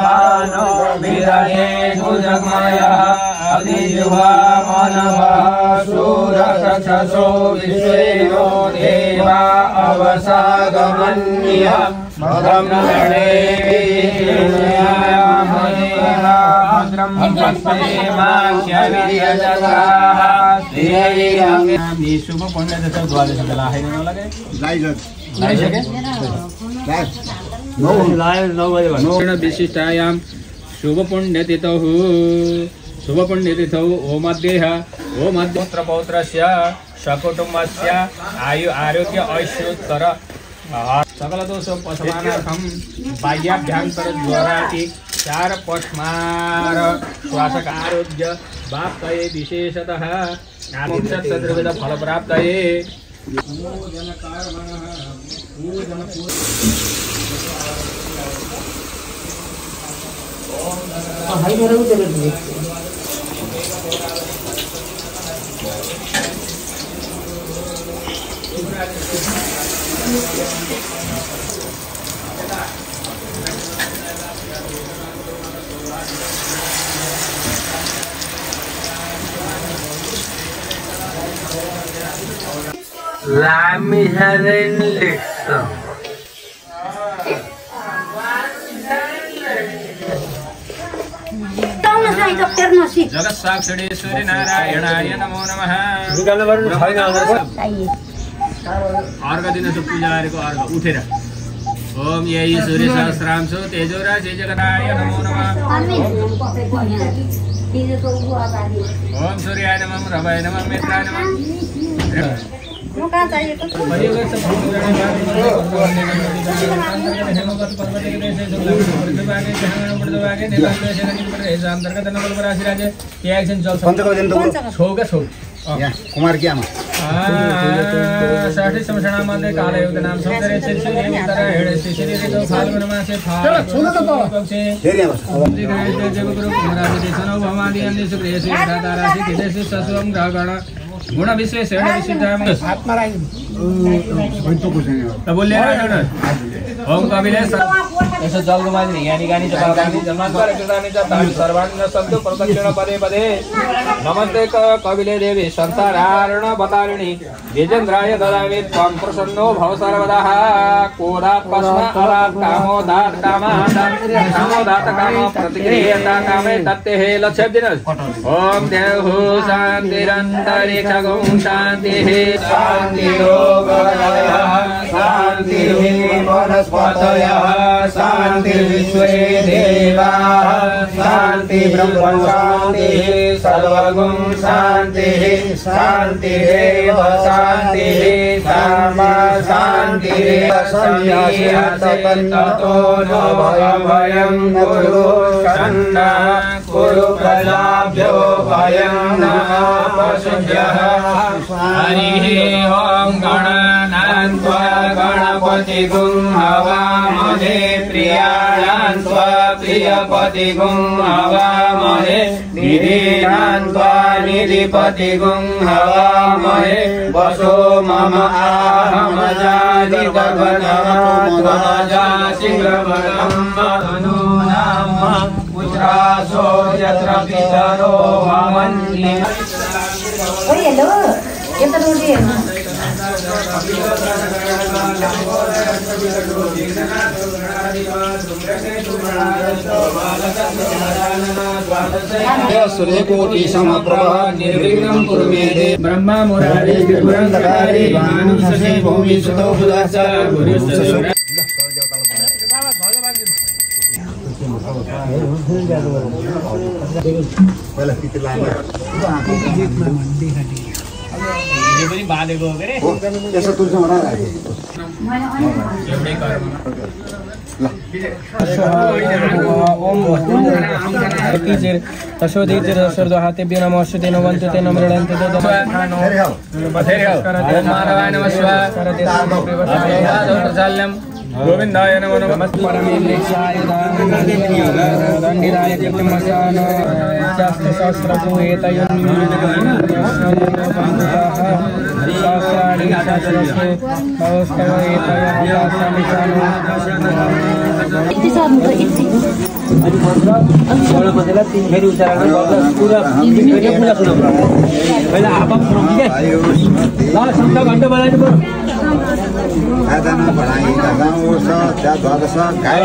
भानो विरयेषु जग्मयः अग्निजिह्वा मानवः शूरचक्षसो विश्वेनो देवा अवसागमन्यः मदं शुभ पुण्य विशिष्टायां शुभ पुण्यतिथौ ओमद्देह ओमद्पुत्र पौत्रस्य सकुटुम्बस्य आयु आरोग्य ऐश्वर्योत्तर सकल दोषोपशमनार्थं बाह्याभ्यन्तर ज्वराति चार पश्मार श्वासक आरोग्य प्राप्तये विशेषतः आदित्य फल प्राप्तये जगत साक्षिणेश्वरी नारायणाय नमो नमः। अर्घ दिन पूजाको अर्घ उठेर ओम यही सूर्य सहस्रांशो तेजोराशि जगदाय नमो नमः। ओम सूर्याय नमः रवाय नमः मित्राय नमः। कुमार क्या षष्ठी समषणामध्ये कालयुक्त नाम सौंदर्य शीर्षे उत्तर हेळे श्री ऋतु फाल्गुन मासे पक्षे जगुरु कुमारादि सनो भवादि अन्य सुग्रेषि दाताराशि तिदेशि सस्वं ग्रहगण गुण विशेषण विशिष्टाम आत्माराय तो बोलिए ना ओम कपिले ऐसे जल गुमानी यानी गानी जपानी जन्मांतर कृतानि च सर्वाणि सन्तु प्रदक्षिण पदे पदे नमस्ते कपिले देवी संसारारण बतारिणी विजेन्द्राय ददामि त्वं प्रसन्नो भव सर्वदा कोदात् पस्मा अलात् कामोदात् कामोदात् काम प्रतिक्रियता कामे तत्ते हे लक्ष्यदिन ओम देवहु शान्तिरन्तरिक्षगुं शान्तिः शान्तिरोगदयः शान्तिः वनस्पतयः शान्तिर्विश्वे देवाः शान्ति ब्रह्म शान्तिः सर्वगुं शान्तिः शान्तिरेव शान्तिः सामा शान्तिरेव ततो न भयं कुरु शन्ना कुरु प्रजाभ्यो भयं न पशुभ्यः हरिः ओं गणानां त्वा गणपतिगुं हवामहे प्रियाणां त्वा प्रियपतिगुं हवामहे निधीनां त्वा निधिपतिगुं हवामहे वसो मम आहमजादि गगनमात्मजा शीघ्रवरं मधुनां पुत्रासो यत्र पितरो भवन्ति। हेलो यता रोडी हेर्नु सूर्यकोटि समप्रभा निर्विघ्नं कुरु मे देव ब्रह्मा मुरारी त्रिपुरंधकारी मानुषसे भूमि सुतो बुधश्च गुरुश्च पहिला पिति लाने यो पनि बाँधेको हो के रे यसो तुलसी बना एउटै कर्म तशोदीर्घ हातेभ्यो नमस्ते तेन मृडन्ते ओम माधवाय नमः गोविन्दाय नमो नमः परमेन्द्राय दण्डिराय दीप्तमस्यान शास्त्रशास्त्रको सहस्राणि शास्त्रस्य नमस्तव एतयः फेरि उच्चारण पूरा पूजा सुना पहिला आप के ल शब्द घण्टा बनाइदिनु पर्यो Adana Barai, Adana Ursa, Jadwasa, Kai,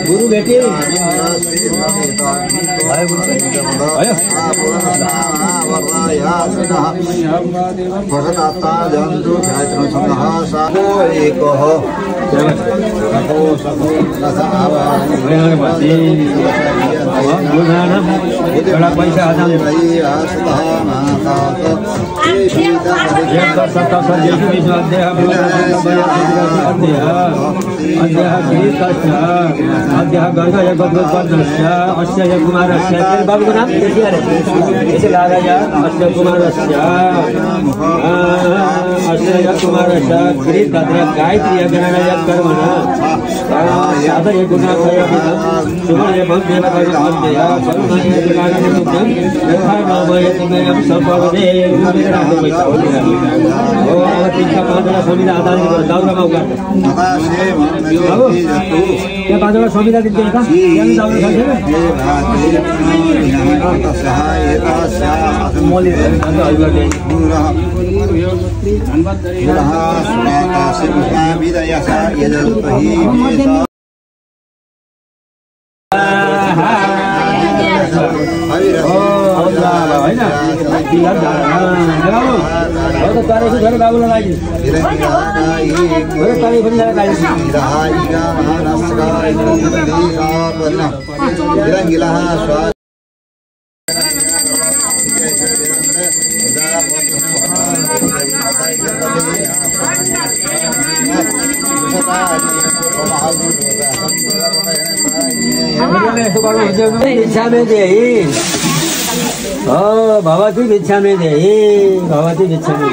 Guru beti बाबू को नाम ऐसे लगा या अक्षय कुमार गायत्री गणना कर्मणा साधन गुणा सुमन संविधा दिते भवती भिक्षामे देहि भवती भिक्षामे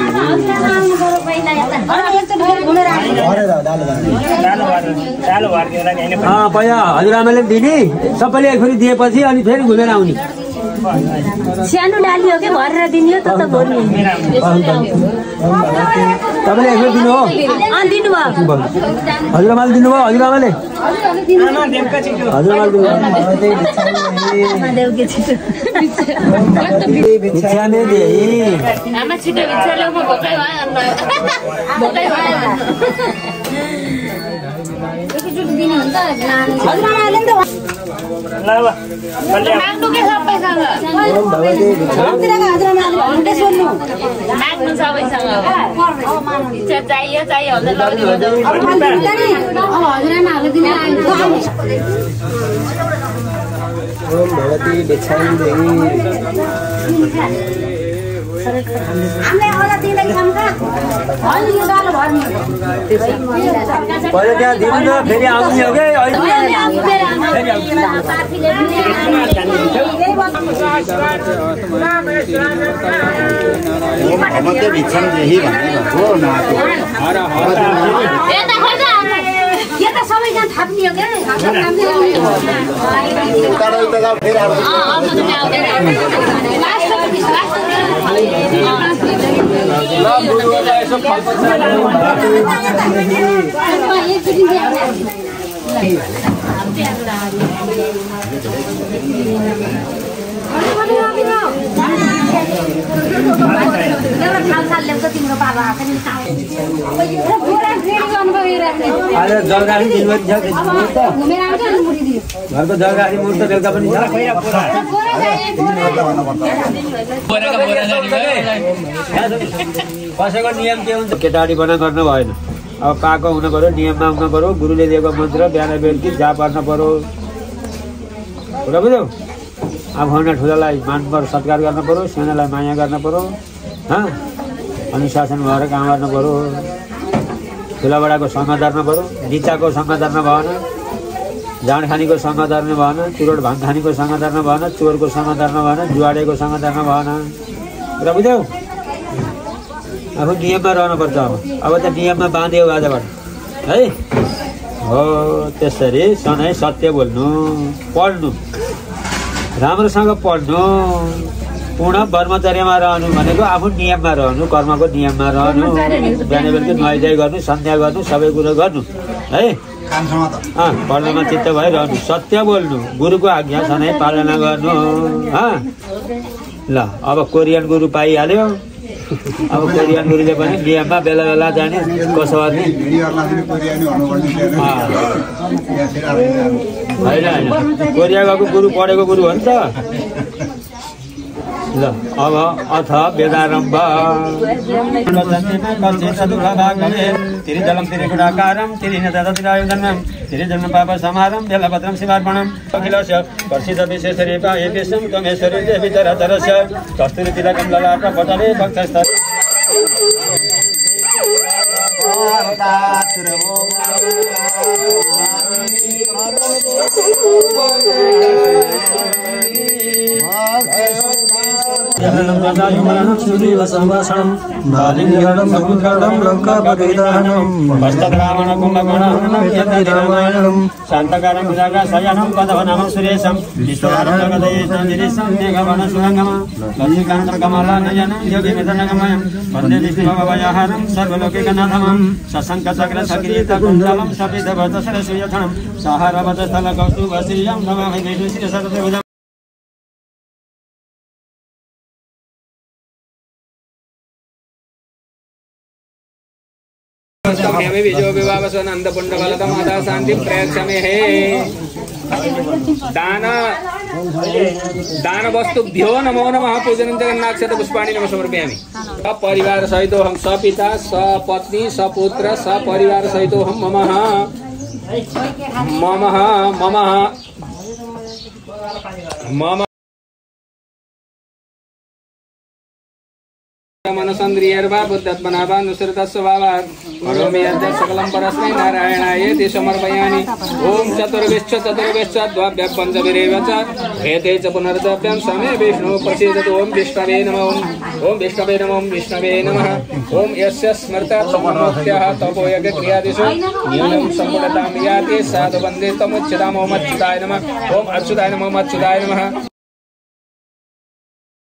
पहिला हजुरआमाले दिने सबैले एकफेरि दिएपछि अनि फेरि घुमेर आउने सानो डाली हो कि भरेर दिने त भोलि तपाईँले एकफेरि दिनु हो दिनुभयो हजुरआमाले दिनुभयो हजुरआमाले भिक्षामे देहि आमा छिटो भिक्षा ल्याउ म भोकै भयो एकचोटि दिनुहुन्छ हजुरआमाले नि माग्नु के सबैसँग माग्नु सबैसँग चाहियो चाहियो हजुरआमाहरूले दिने भगवती भिक्षामे देहि पहिले त्यहाँ दिनु त फेरि आउने हो कि सबैजना थाप्ने हो क्या घरको जग्गारी मुर्त बेलुका पनि कसैको नियम के हुन्छ केटाडी बना गर्न भएन अब पाएको हुनु पर्यो नियममा हुनु पर्यो गुरुले दिएको मन्त्र बिहान बेलुकी जा पर्न पर्यो कुरा बुझ्यौ आफूभन्दा ठुलालाई मान पर्यो सत्कार गर्न पर्यो सानालाई माया गर्न पर्यो अनुशासन भएर काम गर्न पर्यो ठुलाबडाको सँग धर्न पर्यो निचाको सँग धर्न भएन जाँड खानीको सँग धर्न भएन चुरोट भाङ खानीको सँग धर्न भएन चोरको सँग धर्न भएन जुवाडेको सँग धर्न भएन कुरा बुझ्यौ आफू नियममा रहनुपर्छ अब त नियममा बाँध्यो आजबाट है हो त्यसरी सधैँ सत्य बोल्नु पढ्नु राम्रोसँग पढ्नु पूर्ण ब्रह्मचर्यमा रहनु भनेको आफू नियममा रहनु कर्मको नियममा रहनु बिहान बेलुकी नुहाइधुवाइ गर्नु सन्ध्या गर्नु सबै कुरो गर्नु है पढ्नमा चित्त भइरहनु सत्य बोल्नु गुरुको आज्ञा सधैँ पालना गर्नु ल अब कोरियन गुरु पाइहाल्यो अब कोरियन गुरुले पनि नियममा बेला बेला जाने कसो गर्ने होइन कोरिया गएको गुरु पढेको गुरु हो नि त ल अब अथ वेदारम्भ तिरिजलम तिरिगुणाकारं तिरिनदतिरायुधनं तिरिजन्म पाप समारं बेलभद्रं शिवार्पणं अखिलस्य कर्षित विशेषरेपा एकेशं त्वमेश्वरी देवी चराचरस्य कस्तूरी तिलकं ललाट पटले भक्तस्थ संभाषणं बालिंगणं लंकाडं लंकापतिदहनं वस्तद्रावण कुम्भकोणं यद्रामायणं शान्तकारं विरागशयनं पदवनामं सुरेशं विश्वकारं जगदयेशं गिरीशं मेघवनं सुरङ्गम लक्ष्मीकान्तं कमलानयनं योगिमितनगमयं वन्दे विष्णुभवभयहरं सर्वलोकैकनाथमं सशङ्खचक्रसकिरीटकुण्डलं सपितवचसरसूयथनं सहारवचस्थलकौस्तुभश्रियं नमामि विष्णुशिरसर्वदेवं विजो विवाहसन अंधपुंडबलतम अदा शांति प्रयक्षमे हे दान वस्तुभ्यो नमो नमः पूजनं जगन्नाक्षत पुष्पाणि नमः समर्पयामि। परिवार सहित हम सपिता सपत्नी सपुत्र सपरिवार सहित हम मम मनसंद्रियर्वा बुद्धत्मनाभा नुसृतस्वभावा करोमि यद्यत् सकलं परस्मै नारायणाय ते समर्पयामि। ओम चतुर्विश्च द्वाभ्यः पञ्चभिरेव च एते च पुनर्द्रव्यं समे विष्णु प्रसीदतु। ओम विष्णवे नमः ओम विष्णवे नमः ओम विष्णवे नमः। ओम यस्य स्मृतात् समनोक्त्यः तपोयज्ञक्रियादिषु न्यूनं सम्पूर्णतां याति साधु वन्दे तमुच्यताम्। ओम अच्युताय नमः ओम अच्युताय नमः ओम अच्युताय नमः।